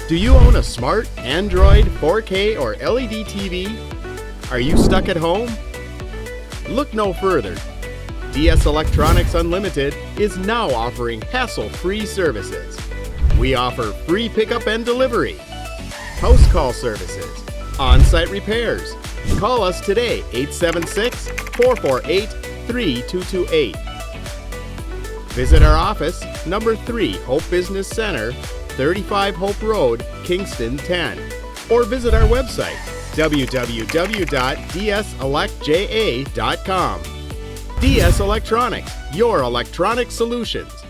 Do you own a smart, Android, 4K, or LED TV? Are you stuck at home? Look no further. DS Electronics Unlimited is now offering hassle-free services. We offer free pickup and delivery, house call services, on-site repairs. Call us today, 876-448-3228. Visit our office, number 3 Hope Business Center, 35 Hope Road, Kingston 10. Or visit our website, www.dselectja.com. DS Electronics, your electronic solutions.